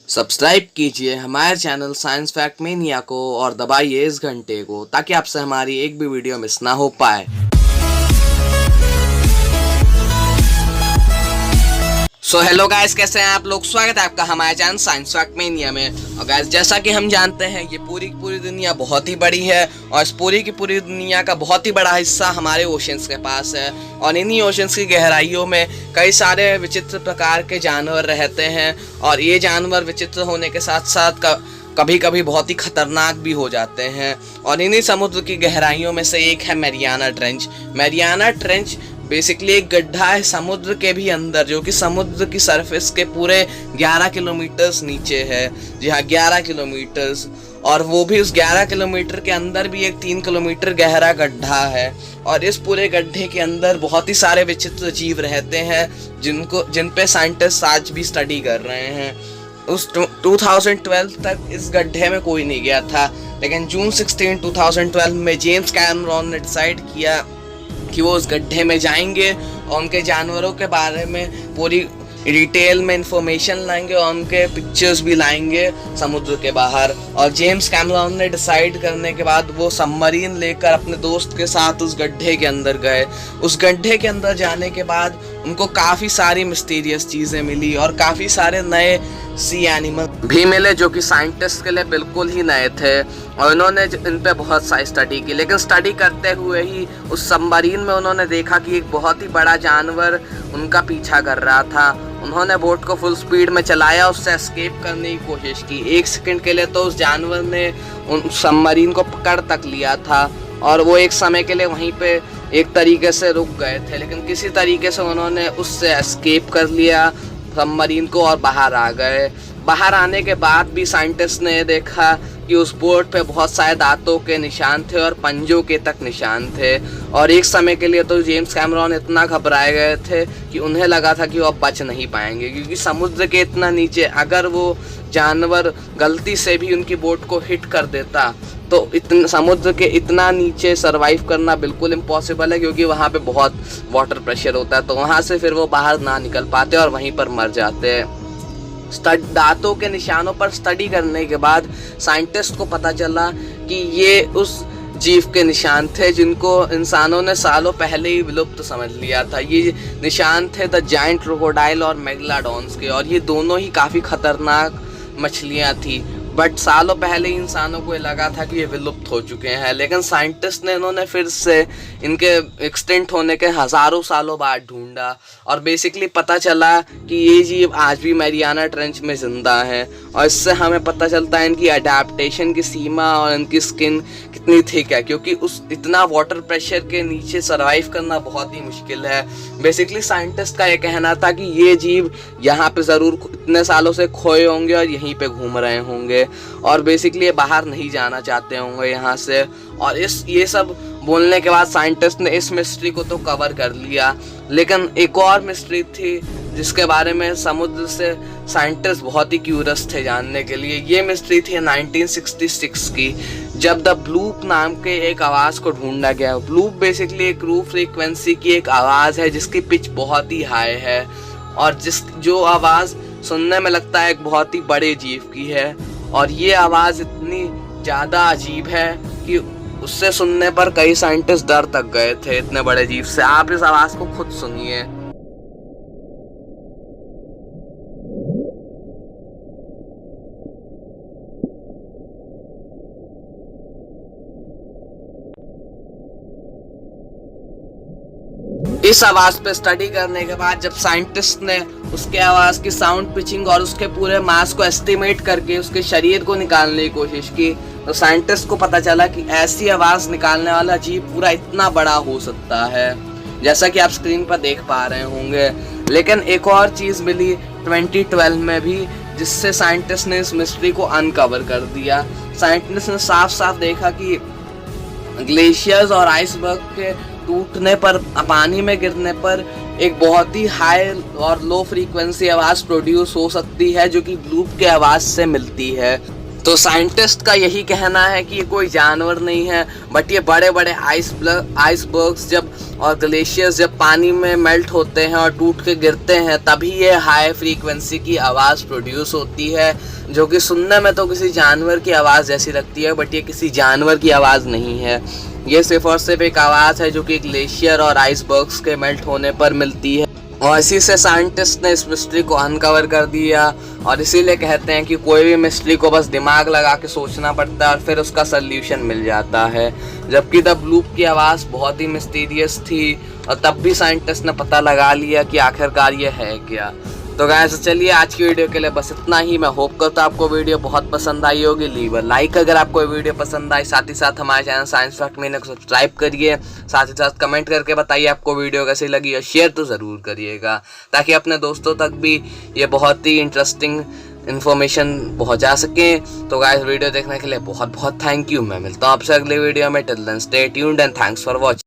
Subscribe कीजिए हमारे channel science fact mania को और दबाइए इस घंटे को ताकि आपसे हमारी एक भी वीडियो मिस ना हो पाए। सो हेलो गाइस, कैसे हैं आप लोग। स्वागत है आपका हमारे चैनल साइंस फैक्ट मेनिया में। और गाइस, जैसा कि हम जानते हैं ये पूरी की पूरी दुनिया बहुत ही बड़ी है और इस पूरी की पूरी दुनिया का बहुत ही बड़ा हिस्सा हमारे ओशंस के पास है और इन्हीं ओशंस की गहराइयों में कई सारे विचित्र प्रकार के जानवर रहते हैं और ये जानवर विचित्र होने के साथ साथ कभी कभी बहुत ही खतरनाक भी हो जाते हैं। और इन्हीं समुद्र की गहराइयों में से एक है Mariana trench. Mariana trench basically एक गड्ढा है समुद्र के भी अंदर, जो कि समुद्र की सरफेस के पूरे 11 किलोमीटर्स नीचे है। जी हाँ, 11 किलोमीटर्स, और वो भी उस 11 किलोमीटर के अंदर भी एक 3 किलोमीटर गहरा गड्ढा है। और इस पूरे गड्ढे के अंदर बहुत ही सारे विचित्र जीव रहते हैं जिन पे साइंटिस्ट आज भी स्टडी कर रहे हैं। उस 2012 तक इस गड्ढे में कोई नहीं गया था, लेकिन जून 16, 2012 में जेम्स कैमरॉन ने डिसाइड किया कि वो उस गड्ढे में जाएंगे और उनके जानवरों के बारे में पूरी डिटेल में इंफॉर्मेशन लाएंगे और उनके पिक्चर्स भी लाएंगे समुद्र के बाहर। और जेम्स कैमरॉन ने डिसाइड करने के बाद वो सबमरीन लेकर अपने दोस्त के साथ उस गड्ढे के अंदर गए। उस गड्ढे के अंदर जाने के बाद उनको काफ़ी सारी मिस्टीरियस चीज़ें मिली और काफ़ी सारे नए सी एनिमल भी मिले जो कि साइंटिस्ट के लिए बिल्कुल ही नए थे। और उन्होंने इन पे बहुत सारी स्टडी की, लेकिन स्टडी करते हुए ही उस सबमरीन में उन्होंने देखा कि एक बहुत ही बड़ा जानवर उनका पीछा कर रहा था। उन्होंने बोट को फुल स्पीड में चलाया, उससे एस्केप करने की कोशिश की। एक सेकंड के लिए तो उस जानवर ने उन सबमरीन को पकड़ तक लिया था और वो एक समय के लिए वहीं पे एक तरीके से रुक गए थे, लेकिन किसी तरीके से उन्होंने उससे एस्केप कर लिया सबमरीन को और बाहर आ गए। बाहर आने के बाद भी साइंटिस्ट ने देखा कि उस बोट पे बहुत सारे दांतों के निशान थे और पंजों के तक निशान थे। और एक समय के लिए तो जेम्स कैमरॉन इतना घबराए गए थे कि उन्हें लगा था कि वो अब बच नहीं पाएंगे, क्योंकि समुद्र के इतना नीचे अगर वो जानवर गलती से भी उनकी बोट को हिट कर देता तो समुद्र के इतना नीचे सरवाइव करना बिल्कुल इम्पॉसिबल है, क्योंकि वहाँ पे बहुत वाटर प्रेशर होता है। तो वहाँ से फिर वो बाहर ना निकल पाते और वहीं पर मर जाते हैं। दांतों के निशानों पर स्टडी करने के बाद साइंटिस्ट को पता चला कि ये उस जीव के निशान थे जिनको इंसानों ने सालों पहले ही विलुप्त समझ लिया था। ये निशान थे द जायंट क्रोकोडाइल और मेगलाडॉन्स के, और ये दोनों ही काफ़ी खतरनाक मछलियाँ थी। बट सालों पहले इंसानों को लगा था कि ये विलुप्त हो चुके हैं, लेकिन साइंटिस्ट ने इन्होंने फिर से इनके एक्सटेंट होने के हज़ारों सालों बाद ढूंढा और बेसिकली पता चला कि ये जीव आज भी मैरियाना ट्रेंच में ज़िंदा हैं। और इससे हमें पता चलता है इनकी अडेप्टेशन की सीमा और इनकी स्किन कितनी थिक है, क्योंकि उस इतना वाटर प्रेशर के नीचे सर्वाइव करना बहुत ही मुश्किल है। बेसिकली साइंटिस्ट का ये कहना था कि ये जीव यहाँ पे ज़रूर इतने सालों से खोए होंगे और यहीं पे घूम रहे होंगे और बेसिकली ये बाहर नहीं जाना चाहते होंगे यहाँ से। और ये सब बोलने के बाद साइंटिस्ट ने इस मिस्ट्री को तो कवर कर लिया, लेकिन एक और मिस्ट्री थी जिसके बारे में समुद्र से साइंटिस्ट बहुत ही क्यूरियस थे जानने के लिए। ये मिस्ट्री थी 1966 की, जब द ब्लूप नाम के एक आवाज़ को ढूंढा गया। ब्लूप बेसिकली एक रू फ्रीक्वेंसी की एक आवाज़ है जिसकी पिच बहुत ही हाई है और जो आवाज़ सुनने में लगता है एक बहुत ही बड़े जीव की है। और ये आवाज़ इतनी ज़्यादा अजीब है कि उससे सुनने पर कई साइंटिस्ट डर तक गए थे इतने बड़े जीव से। आप इस आवाज़ को खुद सुनिए। इस आवाज़ पे स्टडी करने के बाद जब साइंटिस्ट ने उसके आवाज़ की साउंड पिचिंग और उसके पूरे मास को एस्टिमेट करके उसके शरीर को निकालने की कोशिश की, तो साइंटिस्ट को पता चला कि ऐसी आवाज़ निकालने वाला जीव पूरा इतना बड़ा हो सकता है, जैसा कि आप स्क्रीन पर देख पा रहे होंगे। लेकिन एक और चीज़ मिली 2012 में भी, जिससे साइंटिस्ट ने इस मिस्ट्री को अनकवर कर दिया। साइंटिस्ट ने साफ साफ देखा कि ग्लेशियर्स और आइसबर्ग के टूटने पर, पानी में गिरने पर एक बहुत ही हाई और लो फ्रीक्वेंसी आवाज़ प्रोड्यूस हो सकती है जो कि ब्लूप के आवाज़ से मिलती है। तो साइंटिस्ट का यही कहना है कि ये कोई जानवर नहीं है, बट ये बड़े बड़े आइसबर्ग्स जब और ग्लेशियर्स जब पानी में मेल्ट होते हैं और टूट के गिरते हैं तभी ये हाई फ्रीक्वेंसी की आवाज़ प्रोड्यूस होती है, जो कि सुनने में तो किसी जानवर की आवाज़ जैसी लगती है, बट ये किसी जानवर की आवाज़ नहीं है। ये सिर्फ और सिर्फ एक आवाज़ है जो कि ग्लेशियर और आइसबर्ग्स के मेल्ट होने पर मिलती है। और इसी से साइंटिस्ट ने इस मिस्ट्री को अनकवर कर दिया, और इसीलिए कहते हैं कि कोई भी मिस्ट्री को बस दिमाग लगा के सोचना पड़ता है और फिर उसका सल्यूशन मिल जाता है। जबकि द ब्लूप की आवाज़ बहुत ही मिस्टीरियस थी और तब भी साइंटिस्ट ने पता लगा लिया कि आखिरकार ये है क्या। तो गाइस चलिए आज की वीडियो के लिए बस इतना ही। मैं होप करता हूँ आपको वीडियो बहुत पसंद आई होगी। लीव अ लाइक अगर आपको वीडियो पसंद आई, साथ ही साथ हमारे चैनल साइंस फैक्ट में को सब्सक्राइब करिए, साथ ही साथ कमेंट करके बताइए आपको वीडियो कैसी लगी और शेयर तो ज़रूर करिएगा ताकि अपने दोस्तों तक भी ये बहुत ही इंटरेस्टिंग इन्फॉर्मेशन पहुँचा सकें। तो गाइस वीडियो देखने के लिए बहुत बहुत थैंक यू। मैं मिलता हूँ आपसे अगले वीडियो में। Till then stay tuned and thanks for watching.